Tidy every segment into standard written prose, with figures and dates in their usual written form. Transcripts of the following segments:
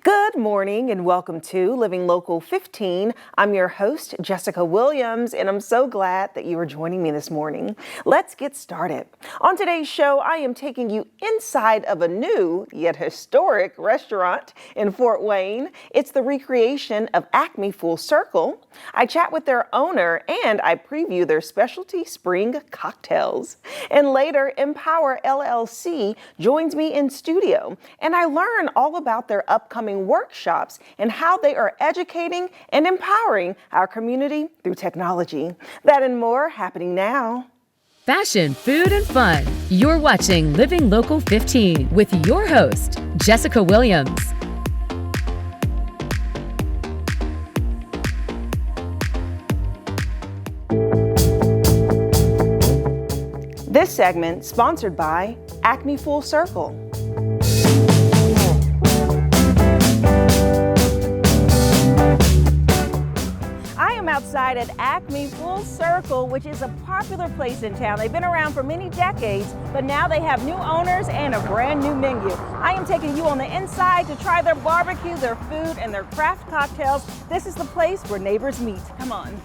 Good morning and welcome to Living Local 15. I'm your host, Jessica Williams, and I'm so glad that you are joining me this morning. Let's get started. On today's show, I am taking you inside of a new yet historic restaurant in Fort Wayne. It's the recreation of ACME Full Circle. I chat with their owner and I preview their specialty spring cocktails. And later, Impowr LLC joins me in studio, and I learn all about their upcoming workshops and how they are educating and empowering our community through technology. That and more happening now. Fashion, food, and fun. You're watching Living Local 15 with your host, Jessica Williams. This segment sponsored by ACME Full Circle. Outside at ACME Full Circle, which is a popular place in town. They've been around for many decades, but now they have new owners and a brand new menu. I am taking you on the inside to try their barbecue, their food, and their craft cocktails. This is the place where neighbors meet. Come on.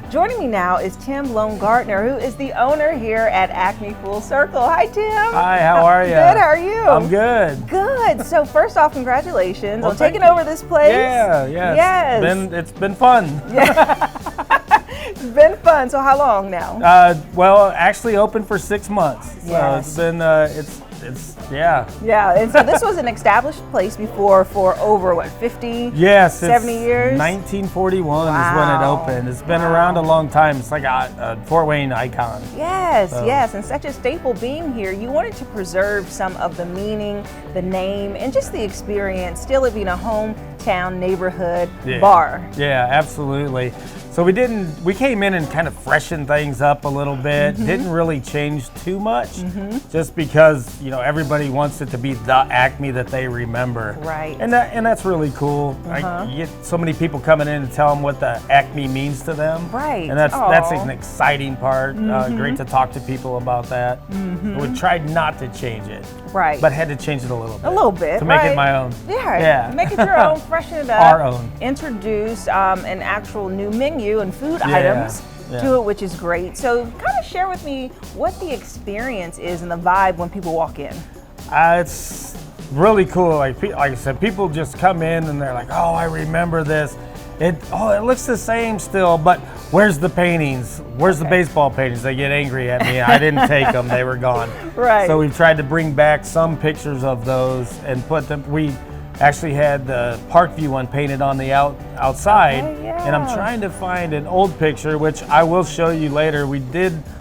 Joining me now is Tim Gardner, who is the owner here at ACME Full Circle. Hi, Tim. Hi, how are you? Good, how are you? I'm good. Good. So first off, congratulations on taking you. over this place. Yeah. Yes. It's been fun. Yeah. It's been fun. So how long now? Well, actually open for 6 months. So Yes. it's been, Yeah, and so this was an established place before for over, 50, Yes, 70 years? 1941 is when it Wow. opened. It's been around a long time. It's like a Fort Wayne icon. Yes, So- yes, and such a staple being here. You wanted to preserve some of the meaning, the name, and just the experience, still it being a hometown neighborhood bar. Yeah, absolutely. So we came in and kind of freshened things up a little bit. Didn't really change too much, just because, everybody wants it to be the ACME that they remember. Right. And that's really cool. You get so many people coming in and tell them what the ACME means to them. Right. And that's Aw. an exciting part. Great to talk to people about that. We tried not to change it. Right. But had to change it a little bit. A little bit, to make right? it my own. Yeah. Make it your own, freshen it up. Our own. Introduce an actual new menu and food Yeah, items yeah. to it, which is great. So kind of share with me what the experience is and the vibe when people walk in. It's really cool. Like I said, people just come in and they're like, "Oh, I remember this. It looks the same still, but where's the paintings? Where's the baseball paintings?" They get angry at me. I didn't take them; they were gone. Right. So we've tried to bring back some pictures of those and put them. We actually had the Parkview one painted on the outside, Okay, yeah. and I'm trying to find an old picture, which I will show you later.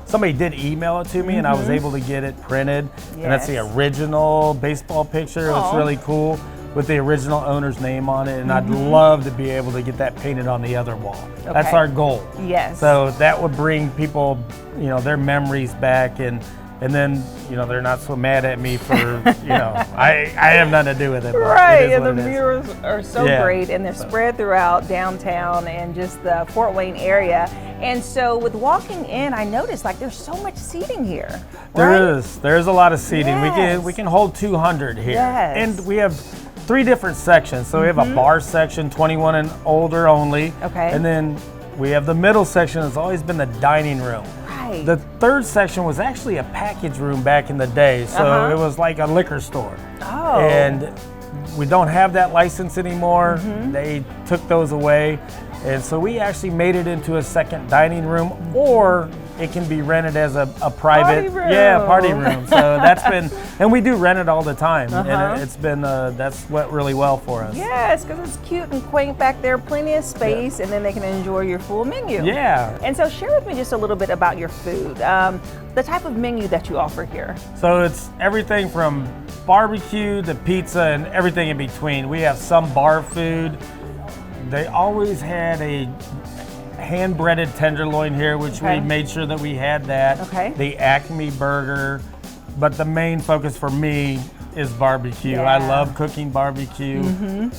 Somebody did email it to me, and I was able to get it printed. And that's the Yes. original baseball picture. Aw. It's really cool with the original owner's name on it, and I'd love to be able to get that painted on the other wall. That's Okay. our goal. Yes. So that would bring people, their memories back, and then, they're not so mad at me for, I have nothing to do with it. But Right, it is and the what it is. murals are so Yeah. great, and they're spread throughout downtown and just the Fort Wayne area. And so with walking in, I noticed there's so much seating here. Right? There's a lot of seating. Yes. We can hold 200 here. Yes. And we have 3 different sections. So we have a bar section, 21 and older only. Okay. And then we have the middle section that's always been the dining room. Right. The third section was actually a package room back in the day. So it was like a liquor store. Oh. And we don't have that license anymore. They took those away. And so we actually made it into a second dining room, or it can be rented as a private Party room. party room. So that's been, and we do rent it all the time, and it's been that's went really well for us. Yes, because it's cute and quaint back there, plenty of space, and then they can enjoy your full menu. Yeah. And so share with me just a little bit about your food, the type of menu that you offer here. So it's everything from barbecue to pizza and everything in between. We have some bar food. They always had a hand-breaded tenderloin here, which we made sure that we had that. Okay. The Acme burger, but the main focus for me is barbecue. Yeah. I love cooking barbecue,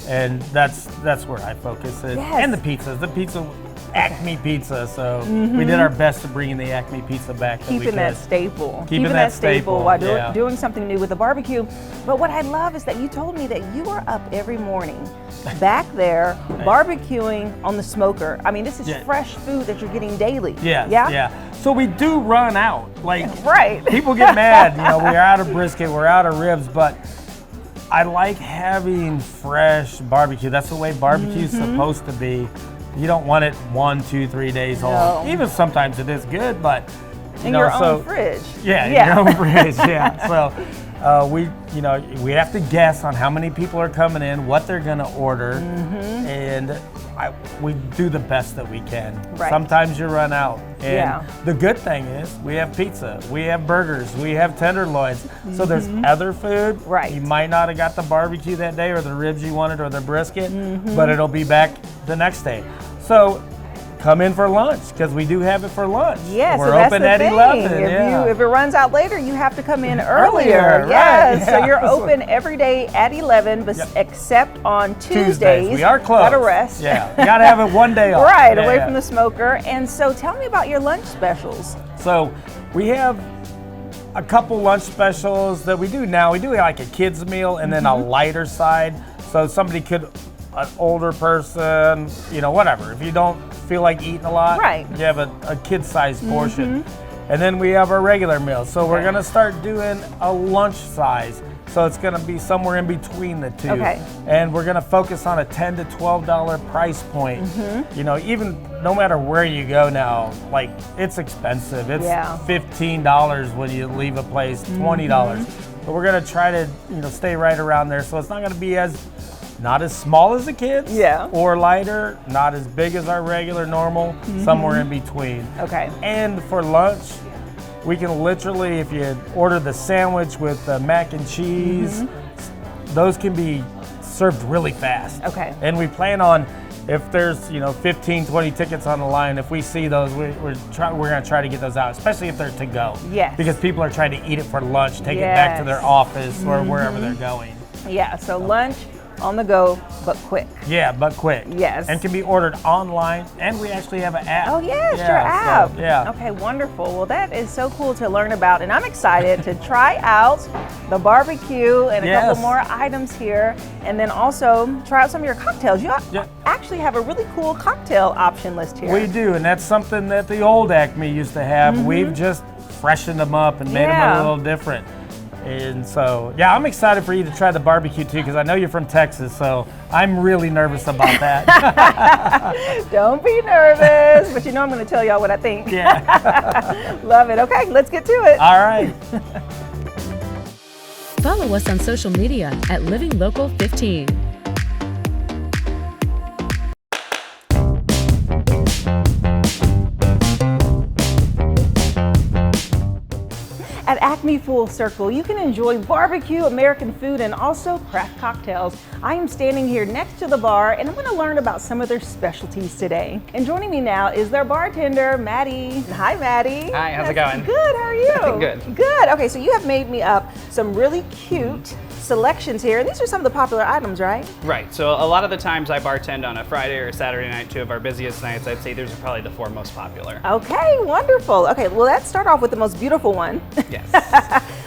and that's where I focus it. Yes. And the pizzas. The pizza Acme pizza. So we did our best to bring in the Acme pizza back. Keeping that staple. Keeping that staple while yeah. doing something new with the barbecue. But what I love is that you told me that you are up every morning back there barbecuing on the smoker. I mean, this is fresh food that you're getting daily. Yeah. So we do run out. Like, right. People get mad, we're out of brisket, we're out of ribs, but I like having fresh barbecue. That's the way barbecue's supposed to be. You don't want it 1, 2, 3 days old. Even sometimes it is good, but in your own fridge. Yeah, in your own fridge. Yeah. So we have to guess on how many people are coming in, what they're going to order, and we do the best that we can. Right. Sometimes you run out. And the good thing is we have pizza, we have burgers, we have tenderloins. So there's other food. Right. You might not have got the barbecue that day or the ribs you wanted or the brisket, but it'll be back the next day. So come in for lunch because we do have it for lunch. Yes, we're so that's open the at thing. 11. If it runs out later, you have to come in Earlier, Yes, right, so you're open every day at 11, but except on Tuesdays. We are closed. Gotta rest. Yeah, you gotta have it one day off. Right, away from the smoker. And so tell me about your lunch specials. So we have a couple lunch specials that we do now. We do like a kid's meal and then a lighter side. So somebody could, an older person, whatever. If you don't feel like eating a lot, right, you have a kid-sized portion. And then we have our regular meal. So we're gonna start doing a lunch size. So it's gonna be somewhere in between the two. Okay. And we're gonna focus on a $10 to $12 price point. Even no matter where you go now, like it's expensive. It's $15 when you leave a place, $20. But we're gonna try to stay right around there. So it's not gonna be not as small as the kids, or lighter, not as big as our regular normal, somewhere in between. Okay. And for lunch, we can literally, if you order the sandwich with the mac and cheese, those can be served really fast. Okay. And we plan on, if there's 15, 20 tickets on the line, if we see those, we're gonna try to get those out, especially if they're to go. Yes. Because people are trying to eat it for lunch, take it back to their office or wherever they're going. Yeah, so lunch on the go, but quick. Yeah, but quick. Yes. And can be ordered online, and we actually have an app. Oh yes, your app. So, Okay, wonderful. Well, that is so cool to learn about, and I'm excited to try out the barbecue and a couple more items here, and then also try out some of your cocktails. You actually have a really cool cocktail option list here. We do, and that's something that the old Acme used to have. We've just freshened them up and made them a little different. And so, I'm excited for you to try the barbecue too, because I know you're from Texas, so I'm really nervous about that. Don't be nervous, but I'm going to tell y'all what I think. Yeah. Love it. Okay, let's get to it. All right. Follow us on social media at Living Local 15. At Acme Full Circle, you can enjoy barbecue, American food, and also craft cocktails. I am standing here next to the bar, and I'm going to learn about some of their specialties today. And joining me now is their bartender, Maddie. Hi, Maddie. Hi, how's it going? Good, how are you? Good. Good. Okay, so you have made me up some really cute selections here, and these are some of the popular items, right? Right, so a lot of the times I bartend on a Friday or a Saturday night, 2 of our busiest nights. I'd say those are probably the 4 most popular. Okay, wonderful. Okay, well, let's start off with the most beautiful one. Yes.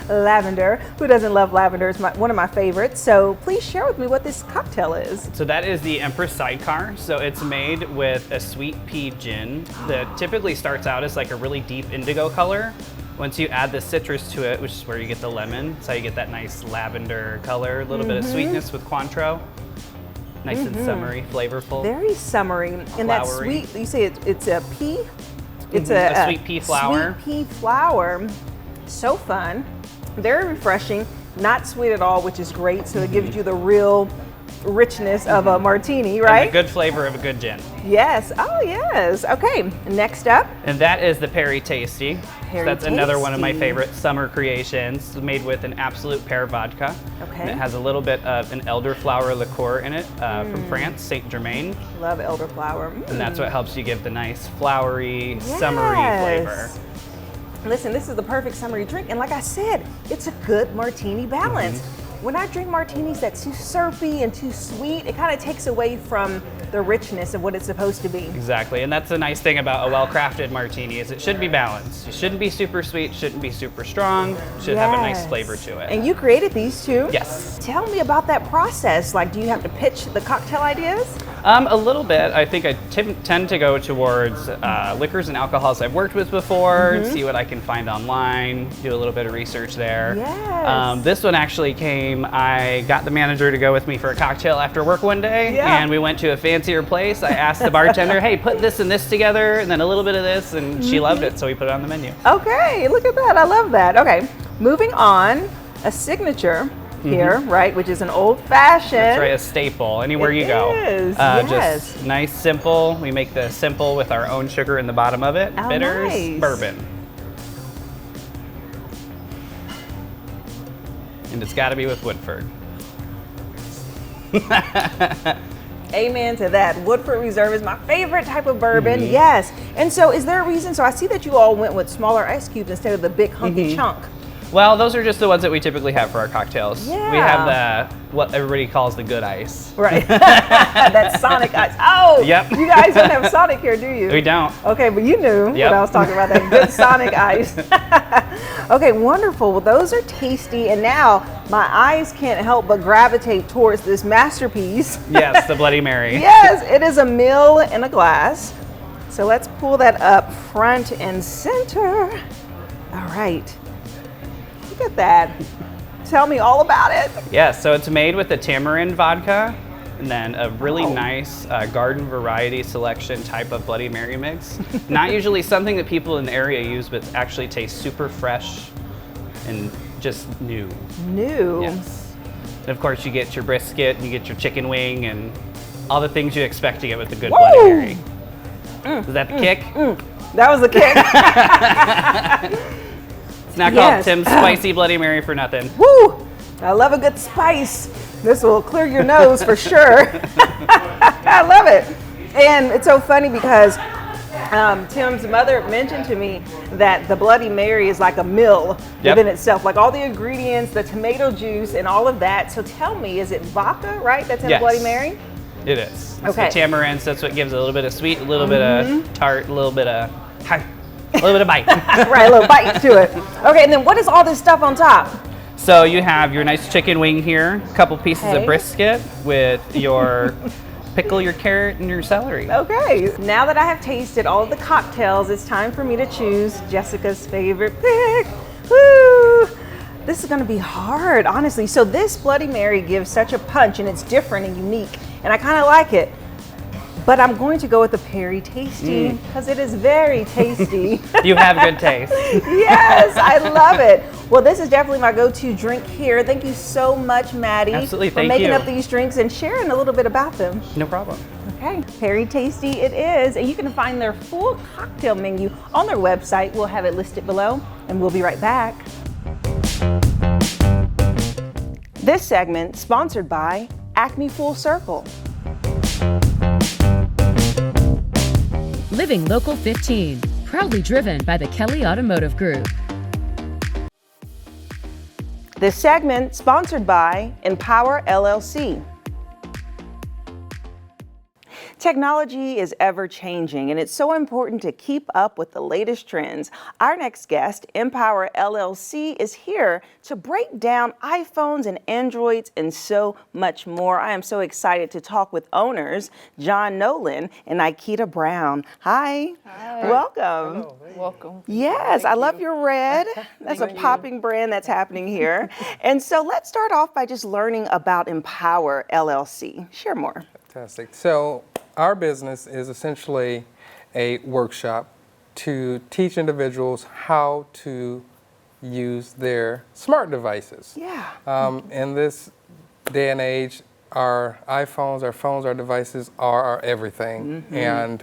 Lavender. Who doesn't love lavender? It's one of my favorites. So please share with me what this cocktail is. So that is the Empress Sidecar. So it's made with a sweet pea gin that typically starts out as like a really deep indigo color. Once you add the citrus to it, which is where you get the lemon, so you get that nice lavender color, a little bit of sweetness with Cointreau. Nice and summery, flavorful. Very summery. And that Flowery. sweet, you say it's a pea? It's a sweet pea flower. Sweet pea flower. So fun. Very refreshing. Not sweet at all, which is great. So it gives you the real richness of a martini, right? And a good flavor of a good gin. Yes. Oh, yes. Okay. Next up. And that is the Perry Tasty. Perry That's another one of my Tasty. favorite summer creations, made with an absolute pear vodka. Okay. And it has a little bit of an elderflower liqueur in it from France, Saint Germain. Love elderflower. And that's what helps you give the nice flowery, summery flavor. Listen, this is the perfect summery drink, and like I said, it's a good martini balance. when I drink martinis that's too syrupy and too sweet, it kind of takes away from the richness of what it's supposed to be. Exactly, and that's the nice thing about a well-crafted martini is it should be balanced. It shouldn't be super sweet, shouldn't be super strong, should have a nice flavor to it. And you created these too? Yes. Tell me about that process. Like, do you have to pitch the cocktail ideas? A little bit. I think I tend to go towards liquors and alcohols I've worked with before, see what I can find online, do a little bit of research there. Yes. This one actually came, I got the manager to go with me for a cocktail after work one day, and we went to a fancier place. I asked the bartender, hey, put this and this together, and then a little bit of this, and she loved it, so we put it on the menu. Okay, look at that. I love that. Okay, moving on, a signature here, right, which is an old-fashioned. That's right, a staple, anywhere you go. Is, yes. Just nice, simple. We make the simple with our own sugar in the bottom of it. Oh, Bitters, nice. bourbon. And it's got to be with Woodford. Amen to that. Woodford Reserve is my favorite type of bourbon. Yes. And so is there a reason? So I see that you all went with smaller ice cubes instead of the big hunky chunk. Well, those are just the ones that we typically have for our cocktails. Yeah. We have the what everybody calls the good ice. Right. That Sonic ice. Oh, Yep. You guys don't have Sonic here, do you? We don't. Okay, but you knew what I was talking about, that good Sonic ice. Okay, wonderful. Well, those are tasty. And now my eyes can't help but gravitate towards this masterpiece. Yes, the Bloody Mary. Yes, it is a mill in a glass. So let's pull that up front and center. All right. Look at that. Tell me all about it. Yes, so it's made with a tamarind vodka and then a really nice garden variety selection type of Bloody Mary mix. Not usually something that people in the area use, but actually tastes super fresh and just new. New. Yes. And of course, you get your brisket, and you get your chicken wing, and all the things you expect to get with a good Bloody Mary. Is that the kick? That was the kick. It's not called Tim's Spicy Bloody Mary for nothing. Woo! I love a good spice. This will clear your nose for sure. I love it. And it's so funny because Tim's mother mentioned to me that the Bloody Mary is like a meal within itself, like all the ingredients, the tomato juice, and all of that. So tell me, is it vodka, right? That's in the Bloody Mary? It is. It's Okay. the tamarind, so that's what gives it a little bit of sweet, a little bit of tart, a little bit of bite. Right, a little bite to it. Okay, and then what is all this stuff on top? So you have your nice chicken wing here, a couple pieces of brisket with your pickle, your carrot, and your celery. Okay, now that I have tasted all of the cocktails, it's time for me to choose Jessica's favorite pick. Woo! This is gonna be hard, honestly. So this Bloody Mary gives such a punch, and it's different and unique, and I kind of like it. But I'm going to go with the Perry Tasty because it is very tasty. You have good taste. Yes, I love it. Well, this is definitely my go-to drink here. Thank you so much, Maddie, Absolutely, for thank making you. up these drinks and sharing a little bit about them. No problem. Okay, Perry Tasty it is, and you can find their full cocktail menu on their website. We'll have it listed below, and we'll be right back. This segment sponsored by Acme Full Circle. Living Local 15, proudly driven by the Kelly Automotive Group. This segment sponsored by Impowr LLC. Technology is ever changing, and it's so important to keep up with the latest trends. Our next guest, Impowr LLC, is here to break down iPhones and Androids and so much more. I am so excited to talk with owners, John Nolan and Nikita Brown. Hi. Hi. Welcome. Hello. Welcome. Yes, I love your red. That's a popping brand that's happening here. And so let's start off by just learning about Impowr LLC. Share more. Fantastic. So our business is essentially a workshop to teach individuals how to use their smart devices. Yeah. In this day and age, our iPhones, our phones, our devices are our everything. And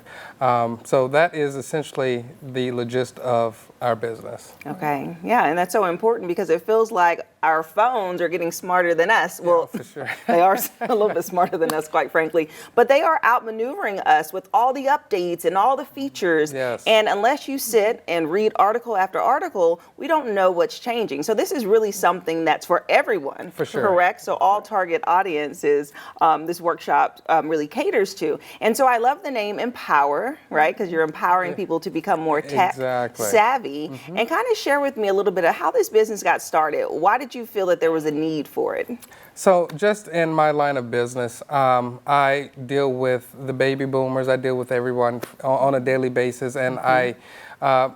so that is essentially the gist of our business. Okay, yeah, and that's so important because it feels like our phones are getting smarter than us. Well, for sure. they are a little bit smarter than us, quite frankly, but they are outmaneuvering us with all the updates and all the features. Yes. And unless you sit and read article after article, we don't know what's changing. So this is really something that's for everyone, For sure. correct? So all target audiences, this workshop really caters to. And so I love the name Impowr, right? Because you're empowering people to become more tech Exactly. savvy. And kind of share with me a little bit of how this business got started. Why did you feel that there was a need for it? So just in my line of business, I deal with the baby boomers. I deal with everyone on a daily basis, and I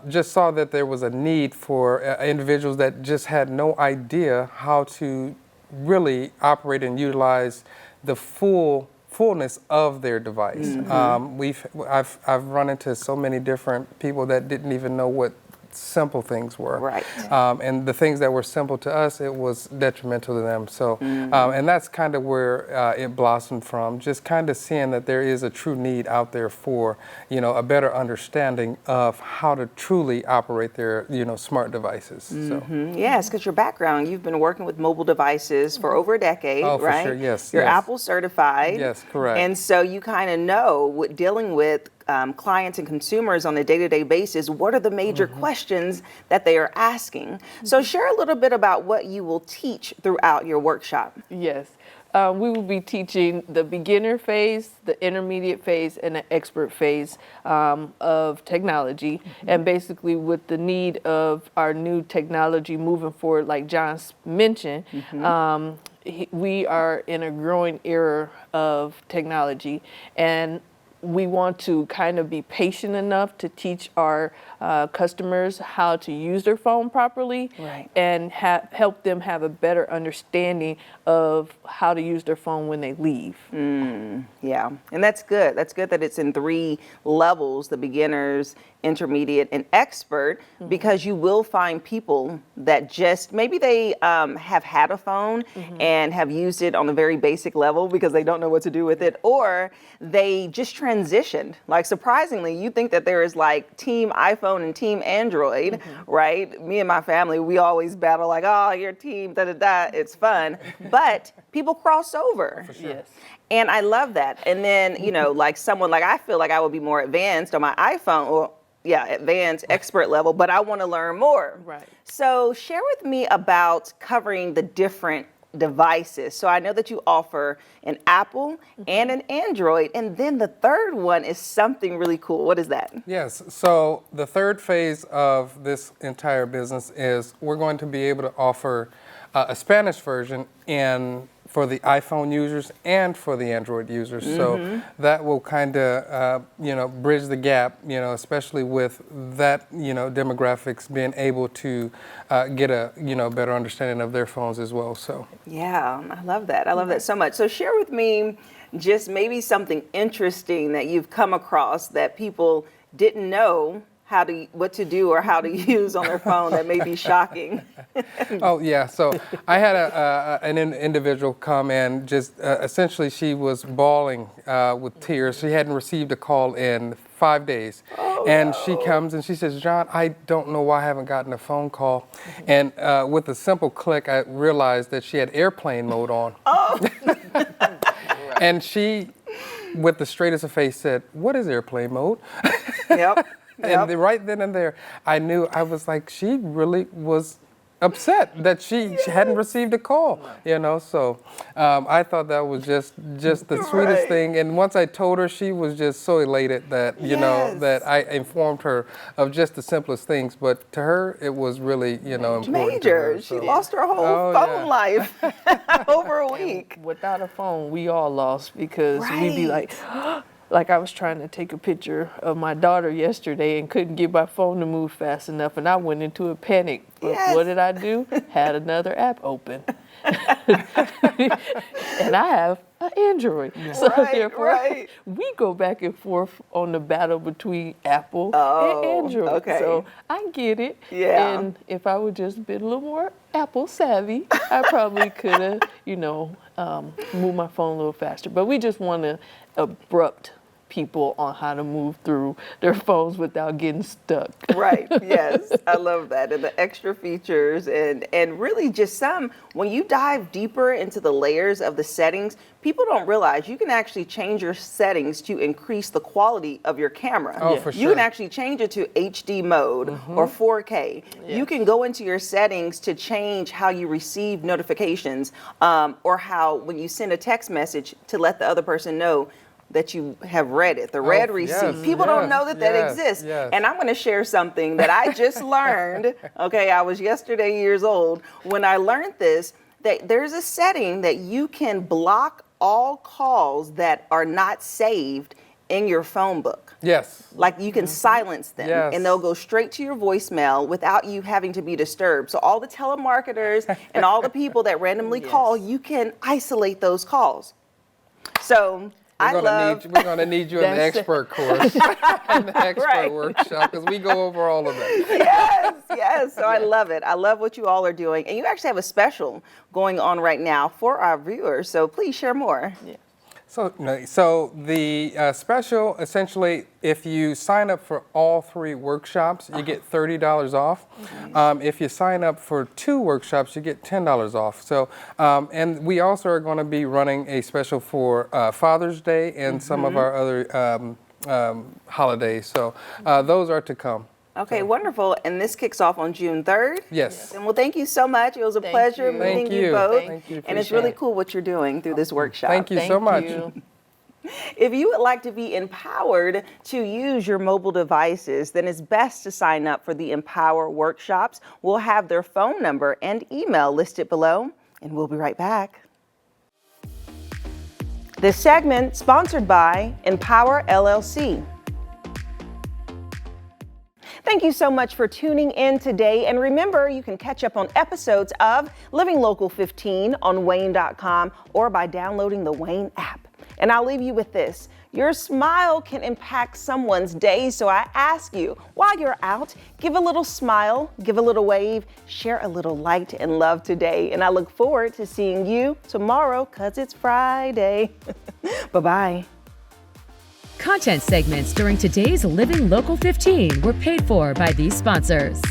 just saw that there was a need for individuals that just had no idea how to really operate and utilize the fullness of their device. I've run into so many different people that didn't even know what simple things were. Right. And the things that were simple to us, it was detrimental to them. So, and that's kind of where it blossomed from, just kind of seeing that there is a true need out there for, a better understanding of how to truly operate their, smart devices. So. Yes, because your background, you've been working with mobile devices for over a decade, Oh, for right? sure, yes, You're yes. Apple certified. Yes, correct. And so you kind of know what dealing with clients and consumers on a day-to-day basis, what are the major questions that they are asking? So share a little bit about what you will teach throughout your workshop. Yes. We will be teaching the beginner phase, the intermediate phase, and the expert phase of technology. And basically with the need of our new technology moving forward, like John mentioned, we are in a growing era of technology, and we want to kind of be patient enough to teach our customers how to use their phone properly, Right. and help them have a better understanding of how to use their phone when they leave. Yeah, and that's good. That's good that it's in 3 levels, the beginners, intermediate, and expert, because you will find people that just, maybe they have had a phone and have used it on a very basic level because they don't know what to do with it, or they just transitioned. Like, surprisingly, you think that there is like team iPhone and team Android, right? Me and my family, we always battle like, oh, your team, da-da-da, it's fun. But people cross over. Yes. And I love that. And then, like someone, like I feel like I would be more advanced on my iPhone, or advanced expert level, but I want to learn more. Right. So share with me about covering the different devices. So I know that you offer an Apple and an Android, and then the third one is something really cool. What is that? Yes, so the third phase of this entire business is we're going to be able to offer a Spanish version for the iPhone users and for the Android users. So that will kind of, bridge the gap, especially with that, demographics being able to get a, better understanding of their phones as well. So. Yeah, I love that. I love that so much. So share with me just maybe something interesting that you've come across that people didn't know what to do or how to use on their phone that may be shocking. Oh yeah, so I had an individual come in, just essentially she was bawling with tears. She hadn't received a call in 5 days. And she comes and she says, John, I don't know why I haven't gotten a phone call. And with a simple click, I realized that she had airplane mode on. And she, with the straightest of face, said, what is airplane mode? Yep. And right then and there, I knew, I was like, she really was upset that she hadn't received a call, so I thought that was just the sweetest thing. And once I told her, she was just so elated that, that I informed her of just the simplest things. But to her, it was really, important. Major. To her, She lost her whole phone life over a week. Without a phone, we all lost, because we'd be like, like I was trying to take a picture of my daughter yesterday and couldn't get my phone to move fast enough, and I went into a panic. But what did I do? Had another app open. and I have an Android. So Right, therefore, right. we go back and forth on the battle between Apple Oh, and Android. okay. So I get it. Yeah. And if I would just been a little more Apple savvy, I probably could have, moved my phone a little faster. But we just want to abrupt people on how to move through their phones without getting stuck. Right, yes, I love that. And the extra features and really just when you dive deeper into the layers of the settings, people don't realize you can actually change your settings to increase the quality of your camera. Oh, for You can sure. actually change it to HD mode or 4K. You can go into your settings to change how you receive notifications or how when you send a text message to let the other person know that you have read it, the read receipt. yes, People don't know that yes, exists. yes. And I'm going to share something that I just learned. Okay, I was yesterday years old when I learned this, that there's a setting that you can block all calls that are not saved in your phone book. Yes. Like you can silence them Yes. and they'll go straight to your voicemail without you having to be disturbed. So all the telemarketers and all the people that randomly call, you can isolate those calls. So We're gonna need you in the That's it. expert course, in the expert Right. workshop, because we go over all of that. Yes. So I love it. I love what you all are doing. And you actually have a special going on right now for our viewers. So please share more. So the special, essentially, if you sign up for all 3 workshops, you get $30 off. If you sign up for 2 workshops, you get $10 off. So, and we also are going to be running a special for Father's Day and some of our other holidays. So those are to come. Okay, wonderful. And this kicks off on June 3rd. Yes. And well, thank you so much. It was a pleasure you. meeting Thank you you. both. Thank you. And it's Appreciate really it. cool what you're doing through this workshop. Thank you so much. You. If you would like to be empowered to use your mobile devices, then it's best to sign up for the Impowr workshops. We'll have their phone number and email listed below, and we'll be right back. This segment sponsored by Impowr LLC. Thank you so much for tuning in today. And remember, you can catch up on episodes of Living Local 15 on WANE.com or by downloading the WANE app. And I'll leave you with this. Your smile can impact someone's day. So I ask you, while you're out, give a little smile, give a little wave, share a little light and love today. And I look forward to seeing you tomorrow because it's Friday. Bye-bye. Content segments during today's Living Local 15 were paid for by these sponsors.